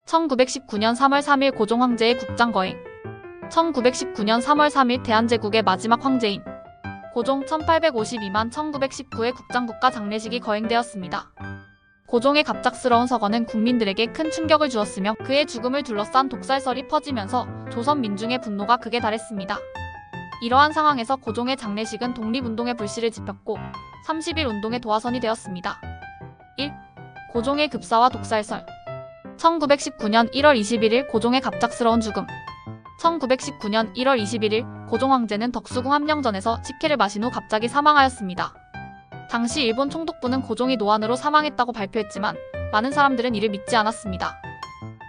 1919년 3월 3일 고종 황제의 국장 거행. 1919년 3월 3일 대한제국의 마지막 황제인 고종 1852만 1919의 국장국가 장례식이 거행되었습니다. 고종의 갑작스러운 서거는 국민들에게 큰 충격을 주었으며 그의 죽음을 둘러싼 독살설이 퍼지면서 조선 민중의 분노가 극에 달했습니다. 이러한 상황에서 고종의 장례식은 독립운동의 불씨를 지폈고 30일 운동의 도화선이 되었습니다. 1. 고종의 급사와 독살설. 1919년 1월 21일 고종의 갑작스러운 죽음. 1919년 1월 21일 고종 황제는 덕수궁 함령전에서 식혜를 마신 후 갑자기 사망하였습니다. 당시 일본 총독부는 고종이 노안으로 사망했다고 발표했지만 많은 사람들은 이를 믿지 않았습니다.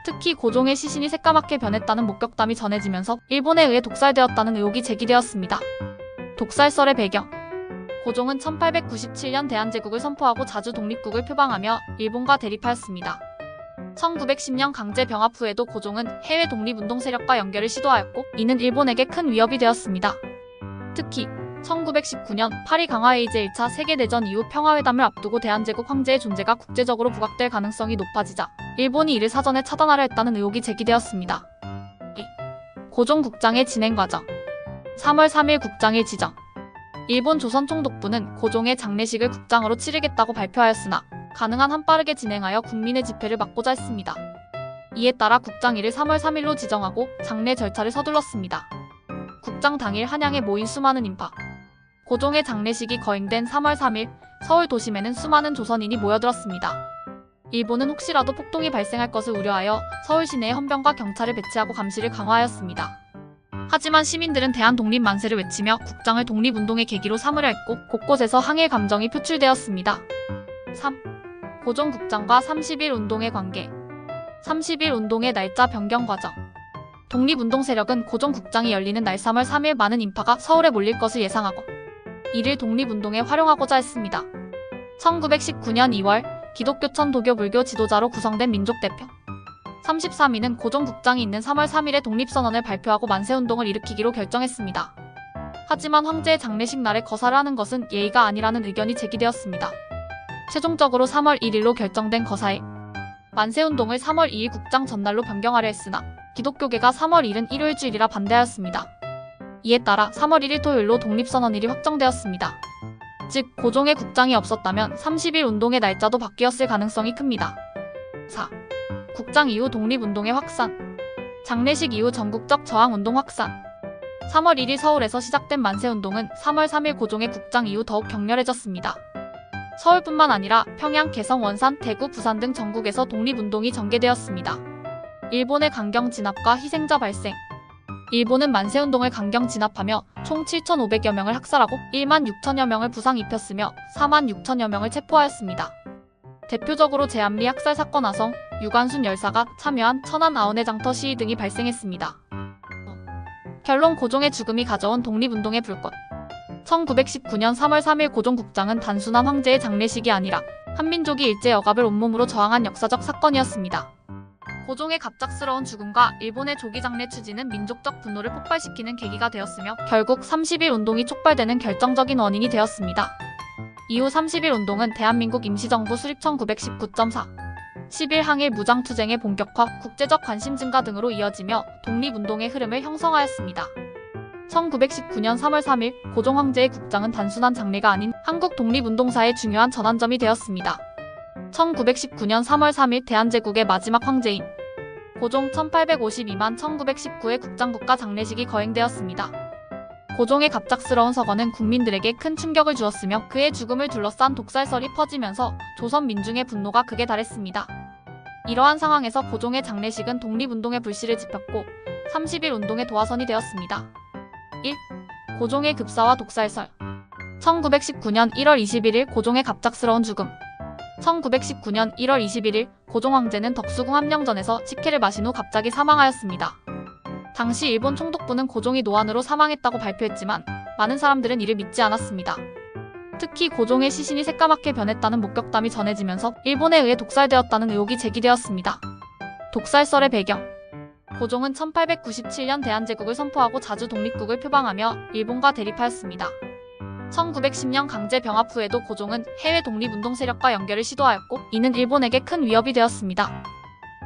특히 고종의 시신이 새까맣게 변했다는 목격담이 전해지면서 일본에 의해 독살되었다는 의혹이 제기되었습니다. 독살설의 배경. 고종은 1897년 대한제국을 선포하고 자주 독립국을 표방하며 일본과 대립하였습니다. 1910년 강제 병합 후에도 고종은 해외 독립운동 세력과 연결을 시도하였고 이는 일본에게 큰 위협이 되었습니다. 특히 1919년 파리 강화회의 제1차 세계대전 이후 평화회담을 앞두고 대한제국 황제의 존재가 국제적으로 부각될 가능성이 높아지자 일본이 이를 사전에 차단하려 했다는 의혹이 제기되었습니다. 2. 고종 국장의 진행 과정. 3월 3일 국장일 지정. 일본 조선총독부는 고종의 장례식을 국장으로 치르겠다고 발표하였으나 가능한 한 빠르게 진행하여 국민의 집회를 막고자 했습니다. 이에 따라 국장일을 3월 3일로 지정하고 장례 절차를 서둘렀습니다. 국장 당일 한양에 모인 수많은 인파. 고종의 장례식이 거행된 3월 3일 서울 도심에는 수많은 조선인이 모여들었습니다. 일본은 혹시라도 폭동이 발생할 것을 우려하여 서울 시내에 헌병과 경찰을 배치하고 감시를 강화하였습니다. 하지만 시민들은 대한 독립 만세를 외치며 국장을 독립운동의 계기로 삼으려 했고 곳곳에서 항일 감정이 표출되었습니다. 3. 고종 국장과 30일 운동의 관계. 30일 운동의 날짜 변경 과정. 독립운동 세력은 고종 국장이 열리는 날 3월 3일 많은 인파가 서울에 몰릴 것을 예상하고 이를 독립운동에 활용하고자 했습니다. 1919년 2월 기독교 천도교 불교 지도자로 구성된 민족대표 33위는 고종 국장이 있는 3월 3일에 독립선언을 발표하고 만세운동을 일으키기로 결정했습니다. 하지만 황제의 장례식 날에 거사를 하는 것은 예의가 아니라는 의견이 제기되었습니다. 최종적으로 3월 1일로 결정된 거사일 만세운동을 3월 2일 국장 전날로 변경하려 했으나 기독교계가 3월 1일은 일요일주일이라 반대하였습니다. 이에 따라 3월 1일 토요일로 독립선언일이 확정되었습니다. 즉 고종의 국장이 없었다면 30일 운동의 날짜도 바뀌었을 가능성이 큽니다. 4. 국장 이후 독립운동의 확산. 장례식 이후 전국적 저항운동 확산. 3월 1일 서울에서 시작된 만세운동은 3월 3일 고종의 국장 이후 더욱 격렬해졌습니다. 서울뿐만 아니라 평양, 개성, 원산, 대구, 부산 등 전국에서 독립운동이 전개되었습니다. 일본의 강경 진압과 희생자 발생. 일본은 만세운동을 강경 진압하며 총 7,500여 명을 학살하고 1만 6천여 명을 부상 입혔으며 4만 6천여 명을 체포하였습니다. 대표적으로 제암리 학살 사건 아성, 유관순 열사가 참여한 천안 아원의 장터 시위 등이 발생했습니다. 결론 고종의 죽음이 가져온 독립운동의 불꽃. 1919년 3월 3일 고종 국장은 단순한 황제의 장례식이 아니라 한민족이 일제 억압을 온몸으로 저항한 역사적 사건이었습니다. 고종의 갑작스러운 죽음과 일본의 조기 장례 추진은 민족적 분노를 폭발시키는 계기가 되었으며 결국 30일 운동이 촉발되는 결정적인 원인이 되었습니다. 이후 30일 운동은 대한민국 임시정부 수립 1919.4, 10일 항일 무장투쟁의 본격화, 국제적 관심 증가 등으로 이어지며 독립운동의 흐름을 형성하였습니다. 1919년 3월 3일 고종 황제의 국장은 단순한 장례가 아닌 한국 독립운동사의 중요한 전환점이 되었습니다. 1919년 3월 3일 대한제국의 마지막 황제인 고종 1852만 1919의 국장국가 장례식이 거행되었습니다. 고종의 갑작스러운 서거는 국민들에게 큰 충격을 주었으며 그의 죽음을 둘러싼 독살설이 퍼지면서 조선 민중의 분노가 극에 달했습니다. 이러한 상황에서 고종의 장례식은 독립운동의 불씨를 지폈고 30일 운동의 도화선이 되었습니다. 1. 고종의 급사와 독살설. 1919년 1월 21일 고종의 갑작스러운 죽음. 1919년 1월 21일 고종 황제는 덕수궁 함령전에서 식혜를 마신 후 갑자기 사망하였습니다. 당시 일본 총독부는 고종이 노안으로 사망했다고 발표했지만 많은 사람들은 이를 믿지 않았습니다. 특히 고종의 시신이 새까맣게 변했다는 목격담이 전해지면서 일본에 의해 독살되었다는 의혹이 제기되었습니다. 독살설의 배경. 고종은 1897년 대한제국을 선포하고 자주 독립국을 표방하며 일본과 대립하였습니다. 1910년 강제 병합 후에도 고종은 해외 독립운동 세력과 연결을 시도하였고 이는 일본에게 큰 위협이 되었습니다.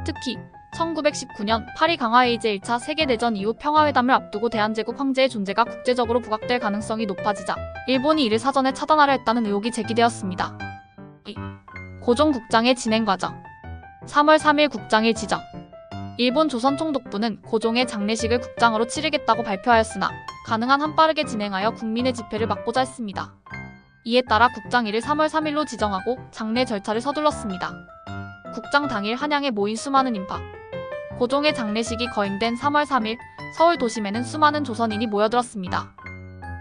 특히 1919년 파리 강화회의제 1차 세계대전 이후 평화회담을 앞두고 대한제국 황제의 존재가 국제적으로 부각될 가능성이 높아지자 일본이 이를 사전에 차단하려 했다는 의혹이 제기되었습니다. 고종 국장의 진행 과정. 3월 3일 국장일 지정. 일본 조선총독부는 고종의 장례식을 국장으로 치르겠다고 발표하였으나 가능한 한 빠르게 진행하여 국민의 집회를 막고자 했습니다. 이에 따라 국장일을 3월 3일로 지정하고 장례 절차를 서둘렀습니다. 국장 당일 한양에 모인 수많은 인파. 고종의 장례식이 거행된 3월 3일 서울 도심에는 수많은 조선인이 모여들었습니다.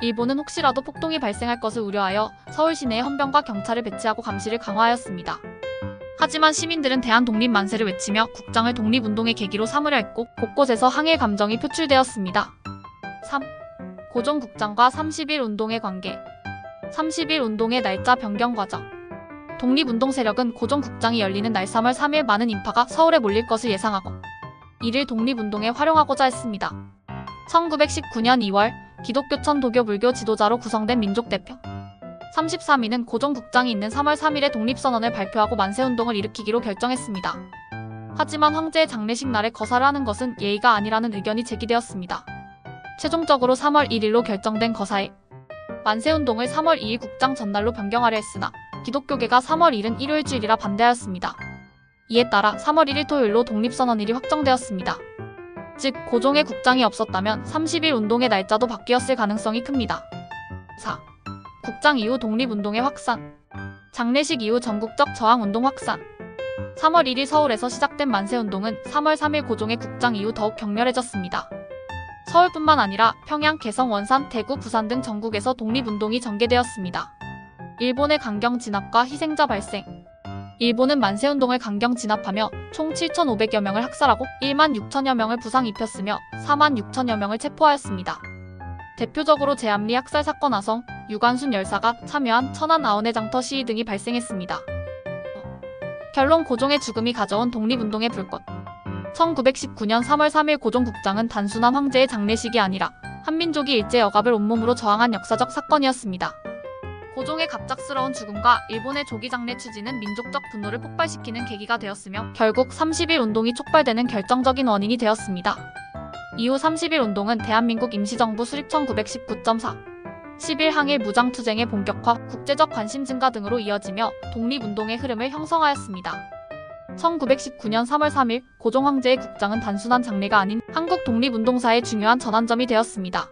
일본은 혹시라도 폭동이 발생할 것을 우려하여 서울 시내에 헌병과 경찰을 배치하고 감시를 강화하였습니다. 하지만 시민들은 대한독립 만세를 외치며 국장을 독립운동의 계기로 삼으려 했고 곳곳에서 항일 감정이 표출되었습니다. 3. 고종 국장과 30일 운동의 관계. 30일 운동의 날짜 변경 과정. 독립운동 세력은 고종 국장이 열리는 날 3월 3일 많은 인파가 서울에 몰릴 것을 예상하고 이를 독립운동에 활용하고자 했습니다. 1919년 2월 기독교 천도교 불교 지도자로 구성된 민족대표 33위는 고종 국장이 있는 3월 3일에 독립선언을 발표하고 만세운동을 일으키기로 결정했습니다. 하지만 황제의 장례식 날에 거사를 하는 것은 예의가 아니라는 의견이 제기되었습니다. 최종적으로 3월 1일로 결정된 거사에 만세운동을 3월 2일 국장 전날로 변경하려 했으나 기독교계가 3월 1일은 일요일주일이라 반대하였습니다. 이에 따라 3월 1일 토요일로 독립선언일이 확정되었습니다. 즉 고종의 국장이 없었다면 30일 운동의 날짜도 바뀌었을 가능성이 큽니다. 4. 국장 이후 독립운동의 확산. 장례식 이후 전국적 저항운동 확산. 3월 1일 서울에서 시작된 만세운동은 3월 3일 고종의 국장 이후 더욱 격렬해졌습니다. 서울뿐만 아니라 평양, 개성, 원산, 대구, 부산 등 전국에서 독립운동이 전개되었습니다. 일본의 강경 진압과 희생자 발생. 일본은 만세운동을 강경 진압하며 총 7,500여 명을 학살하고 1만 6천여 명을 부상 입혔으며 4만 6천여 명을 체포하였습니다. 대표적으로 제암리 학살 사건 아성, 유관순 열사가 참여한 천안 아원의 장터 시위 등이 발생했습니다. 결론 고종의 죽음이 가져온 독립운동의 불꽃. 1919년 3월 3일 고종 국장은 단순한 황제의 장례식이 아니라 한민족이 일제 억압을 온몸으로 저항한 역사적 사건이었습니다. 고종의 갑작스러운 죽음과 일본의 조기 장례 추진은 민족적 분노를 폭발시키는 계기가 되었으며 결국 30일 운동이 촉발되는 결정적인 원인이 되었습니다. 이후 30일 운동은 대한민국 임시정부 수립 1919.4, 10일 항일 무장투쟁의 본격화, 국제적 관심 증가 등으로 이어지며 독립운동의 흐름을 형성하였습니다. 1919년 3월 3일 고종 황제의 국장은 단순한 장례가 아닌 한국 독립운동사의 중요한 전환점이 되었습니다.